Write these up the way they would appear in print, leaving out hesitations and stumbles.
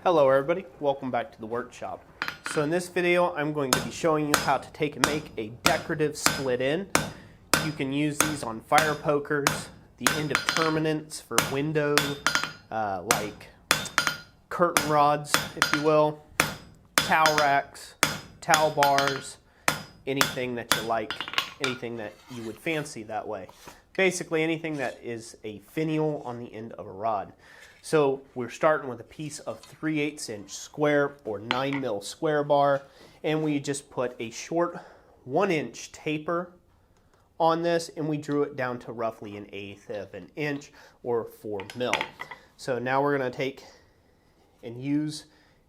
Hello everybody, welcome back to the workshop. So in this video I'm going to be showing you how to take and make a decorative split in. You can use these on fire pokers, the end of terminants for window, like curtain rods if you will, towel racks, towel bars, anything that you like, anything that you would fancy that way. Basically anything that is a finial on the end of a rod. So we're starting with a piece of 3/8 inch square or 9 mil square bar, and we just put a short 1 inch taper on this, and we drew it down to roughly 1/8 of an inch or 4 mil. So now we're going to take and use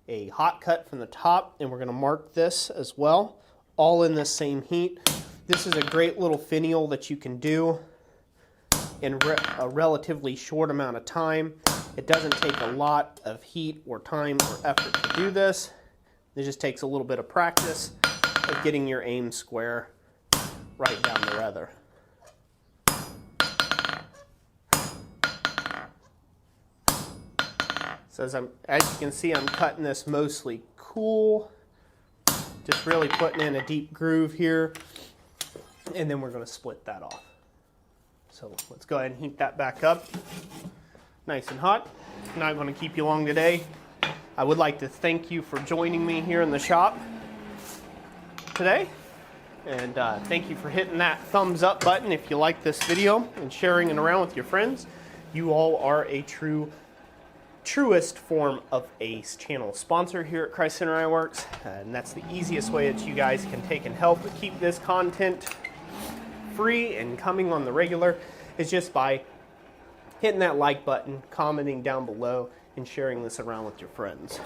a hot cut from the top, and we're going to mark this as well, all in the same heat. This is a great little finial that you can do in a relatively short amount of time. It doesn't take a lot of heat or time or effort to do this. It just takes a little bit of practice of getting your aim square right down the leather. So as you can see, I'm cutting this mostly cool, just really putting in a deep groove here, and then we're going to split that off. So let's go ahead and heat that back up. Nice and hot. Not going to keep you long today. I would like to thank you for joining me here in the shop today. And thank you for hitting that thumbs up button if you like this video and sharing it around with your friends. You all are a truest form of a channel sponsor here at Christ Center Ironworks. And that's the easiest way that you guys can take and help keep this content free and coming on the regular is just by hitting that like button, commenting down below, and sharing this around with your friends.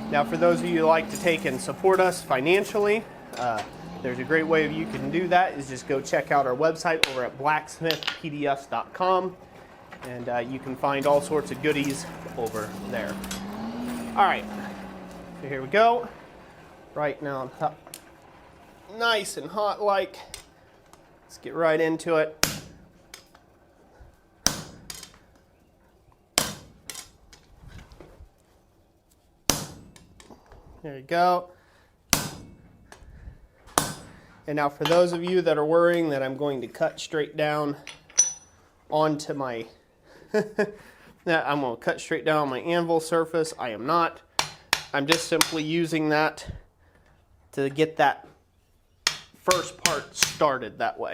Now for those of you who like to take and support us financially, there's a great way you can do that is just go check out our website over at blacksmithpdfs.com, and you can find all sorts of goodies over there. Alright, so here we go. Right now on top, nice and hot like. Let's get right into it. There you go. And now for those of you that are worrying that I'm going to cut straight down onto my I'm going to cut straight down on my anvil surface, I am not. I'm just simply using that to get that first part started that way.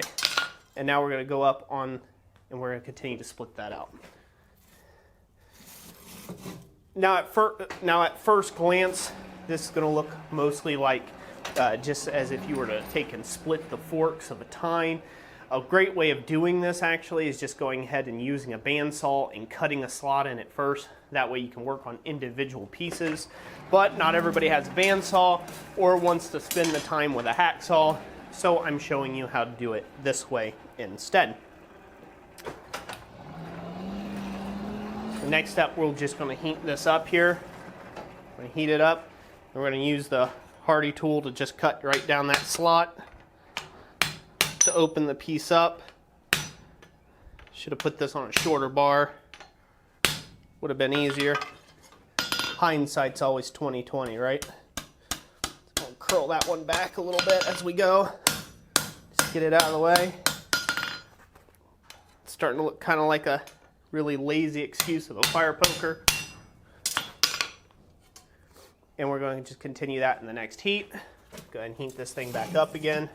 And now we're going to go up on and we're going to continue to split that out. Now at first glance, this is going to look mostly like just as if you were to take and split the forks of a tine. A great way of doing this actually is just going ahead and using a bandsaw and cutting a slot in it first. That way you can work on individual pieces. But not everybody has a bandsaw or wants to spend the time with a hacksaw, so I'm showing you how to do it this way instead. The next step, we're just going to heat this up here. We're going to heat it up. We're going to use the Hardy tool to just cut right down that slot to open the piece up. Should have put this on a shorter bar. Would have been easier. Hindsight's always 20/20, right? I'll curl that one back a little bit as we go. Just get it out of the way. It's starting to look kind of like a really lazy excuse of a fire poker. And we're going to just continue that in the next heat. Go ahead and heat this thing back up again.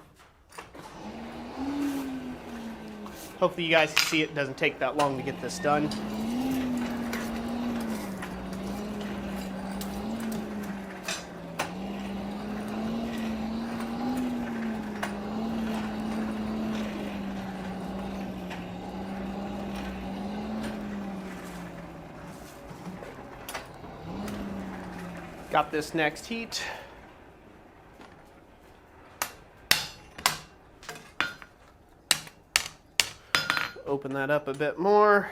Hopefully you guys can see it doesn't take that long to get this done. Got this next heat. Open that up a bit more.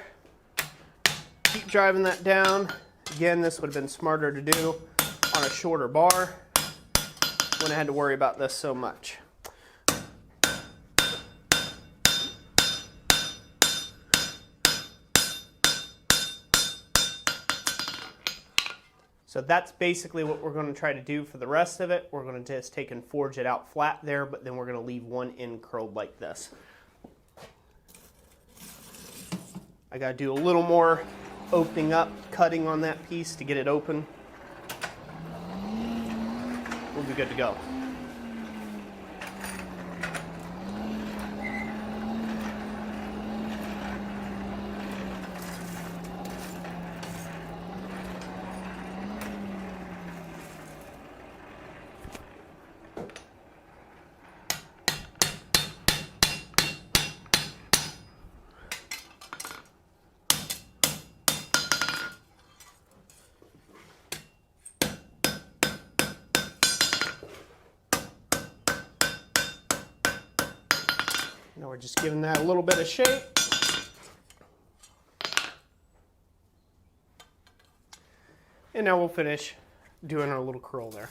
Keep driving that down. Again, this would have been smarter to do on a shorter bar when I had to worry about this so much. So that's basically what we're going to try to do for the rest of it. We're going to just take and forge it out flat there, but then we're going to leave one end curled like this. I got to do a little more opening up, cutting on that piece to get it open. We'll be good to go. Now we're just giving that a little bit of shape. And now we'll finish doing our little curl there.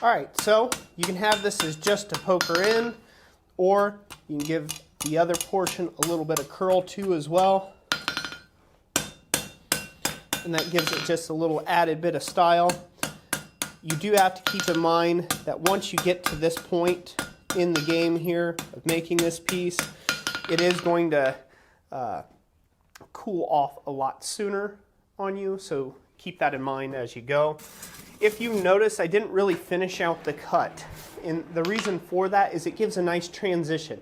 All right, so you can have this as just a poker in, or you can give the other portion a little bit of curl too as well. And that gives it just a little added bit of style. You do have to keep in mind that once you get to this point in the game here of making this piece, it is going to cool off a lot sooner on you, so keep that in mind as you go. If you notice, I didn't really finish out the cut, and the reason for that is it gives a nice transition.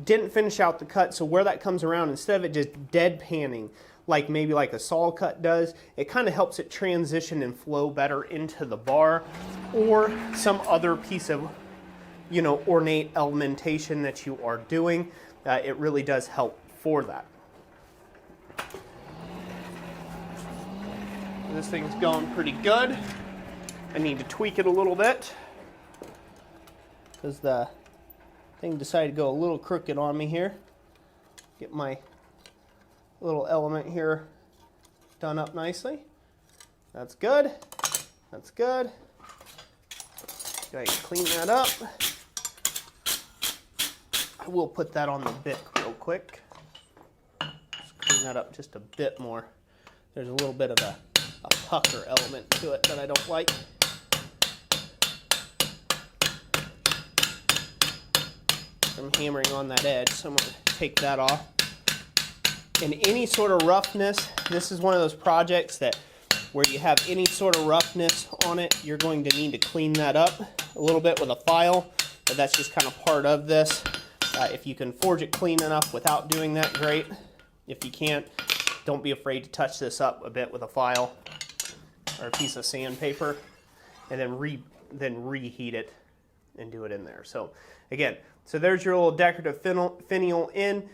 Didn't finish out the cut, so where that comes around, instead of it just dead panning, like maybe like a saw cut does, it kind of helps it transition and flow better into the bar or some other piece of, you know, ornate elementation that you are doing. It really does help for that. This thing's going pretty good. I need to tweak it a little bit because the thing decided to go a little crooked on me here. Get my little element here done up nicely. That's good. That's good. Go ahead and clean that up. I will put that on the bit real quick. Just clean that up just a bit more. There's a little bit of a pucker element to it that I don't like. I'm hammering on that edge, so I'm going to take that off. And any sort of roughness, this is one of those projects that where you have any sort of roughness on it, you're going to need to clean that up a little bit with a file, but that's just kind of part of this. If you can forge it clean enough without doing that, great. If you can't, don't be afraid to touch this up a bit with a file or a piece of sandpaper, and then reheat it and do it in there. So again, so there's your little decorative finial in.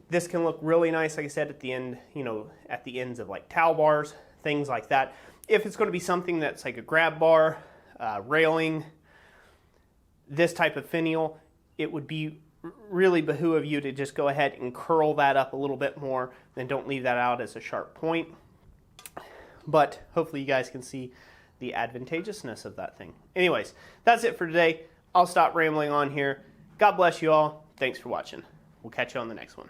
This can look really nice, like I said, at the end, you know, at the ends of like towel bars, things like that. If it's going to be something that's like a grab bar, railing this type of finial, it would be really behoove you to just go ahead and curl that up a little bit more, then don't leave that out as a sharp point. But hopefully you guys can see the advantageousness of that thing. Anyways, that's it for today. I'll stop rambling on here. God bless you all. Thanks for watching. We'll catch you on the next one.